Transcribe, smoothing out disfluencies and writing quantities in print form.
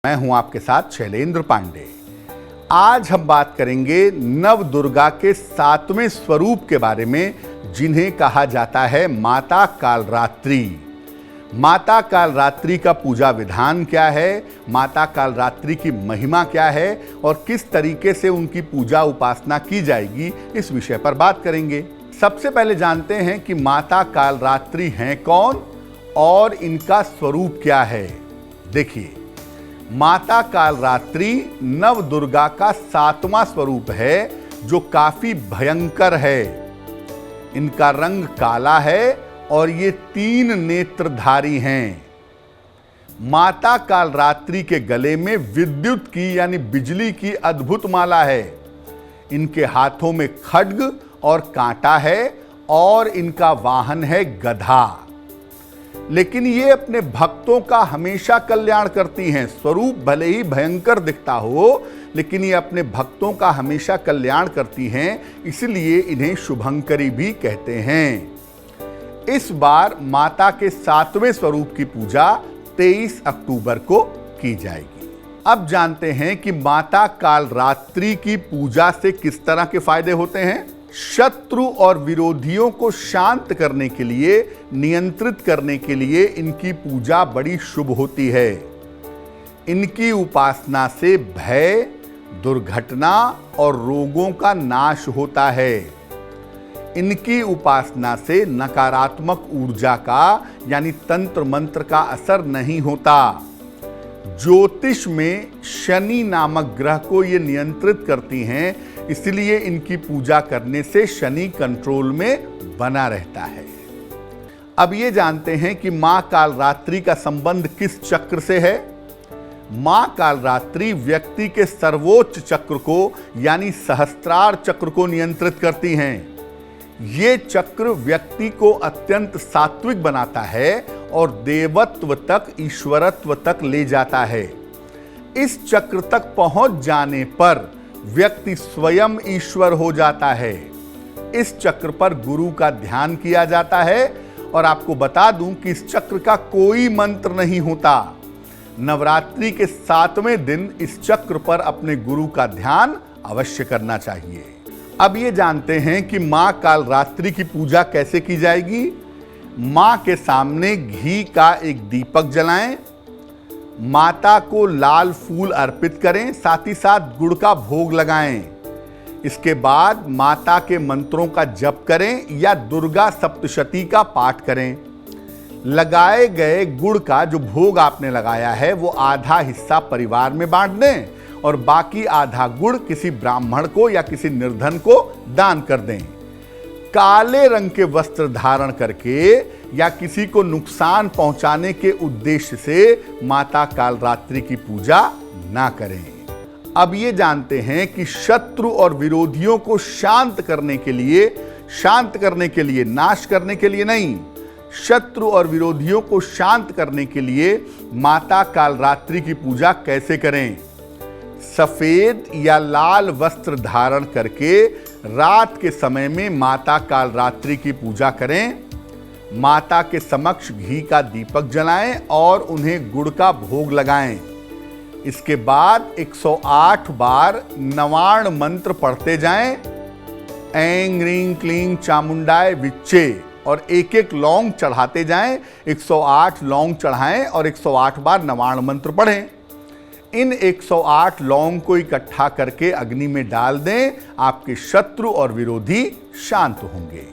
मैं हूं आपके साथ शैलेंद्र पांडे। आज हम बात करेंगे नव दुर्गा के 7वें स्वरूप के बारे में, जिन्हें कहा जाता है माता कालरात्रि। माता कालरात्रि का पूजा विधान क्या है, माता कालरात्रि की महिमा क्या है और किस तरीके से उनकी पूजा उपासना की जाएगी, इस विषय पर बात करेंगे। सबसे पहले जानते हैं कि माता कालरात्रि हैं कौन और इनका स्वरूप क्या है। देखिए, माता कालरात्रि नव दुर्गा का 7वां स्वरूप है, जो काफी भयंकर है। इनका रंग काला है और ये 3 नेत्रधारी हैं। माता कालरात्रि के गले में विद्युत की यानी बिजली की अद्भुत माला है। इनके हाथों में खड्ग और कांटा है और इनका वाहन है गधा। लेकिन ये अपने भक्तों का हमेशा कल्याण करती हैं। स्वरूप भले ही भयंकर दिखता हो, लेकिन ये अपने भक्तों का हमेशा कल्याण करती हैं, इसलिए इन्हें शुभंकरी भी कहते हैं। इस बार माता के 7वें स्वरूप की पूजा 23 अक्टूबर को की जाएगी। अब जानते हैं कि माता कालरात्रि की पूजा से किस तरह के फायदे होते हैं। शत्रु और विरोधियों को शांत करने के लिए, नियंत्रित करने के लिए इनकी पूजा बड़ी शुभ होती है। इनकी उपासना से भय, दुर्घटना और रोगों का नाश होता है। इनकी उपासना से नकारात्मक ऊर्जा का यानी तंत्र मंत्र का असर नहीं होता। ज्योतिष में शनि नामक ग्रह को ये नियंत्रित करती हैं, इसलिए इनकी पूजा करने से शनि कंट्रोल में बना रहता है। अब ये जानते हैं कि मां कालरात्रि का संबंध किस चक्र से है। मां कालरात्रि व्यक्ति के सर्वोच्च चक्र को यानी सहस्त्रार चक्र को नियंत्रित करती हैं। ये चक्र व्यक्ति को अत्यंत सात्विक बनाता है और देवत्व तक, ईश्वरत्व तक ले जाता है। इस चक्र तक पहुंच जाने पर व्यक्ति स्वयं ईश्वर हो जाता है। इस चक्र पर गुरु का ध्यान किया जाता है और आपको बता दूं कि इस चक्र का कोई मंत्र नहीं होता। नवरात्रि के 7वें दिन इस चक्र पर अपने गुरु का ध्यान अवश्य करना चाहिए। अब ये जानते हैं कि मां कालरात्रि की पूजा कैसे की जाएगी। मां के सामने घी का एक दीपक जलाएं, माता को लाल फूल अर्पित करें, साथ ही साथ गुड़ का भोग लगाएं। इसके बाद माता के मंत्रों का जप करें या दुर्गा सप्तशती का पाठ करें। लगाए गए गुड़ का जो भोग आपने लगाया है, वो आधा हिस्सा परिवार में बांट दें और बाकी आधा गुड़ किसी ब्राह्मण को या किसी निर्धन को दान कर दें। काले रंग के वस्त्र धारण करके या किसी को नुकसान पहुंचाने के उद्देश्य से माता कालरात्रि की पूजा ना करें। अब ये जानते हैं कि शत्रु और विरोधियों को शांत करने के लिए, नाश करने के लिए नहीं, शत्रु और विरोधियों को शांत करने के लिए माता कालरात्रि की पूजा कैसे करें। सफेद या लाल वस्त्र धारण करके रात के समय में माता कालरात्रि की पूजा करें। माता के समक्ष घी का दीपक जलाएं और उन्हें गुड़ का भोग लगाएं। इसके बाद 108 बार नवाण मंत्र पढ़ते जाएं। ऐं ह्रीं क्लीं चामुंडाय विच्चे और एक एक लौंग चढ़ाते जाएं। 108 लौंग चढ़ाएं और 108 बार नवाण मंत्र पढ़ें। इन 108 लौंग को इकट्ठा करके अग्नि में डाल दें। आपके शत्रु और विरोधी शांत होंगे।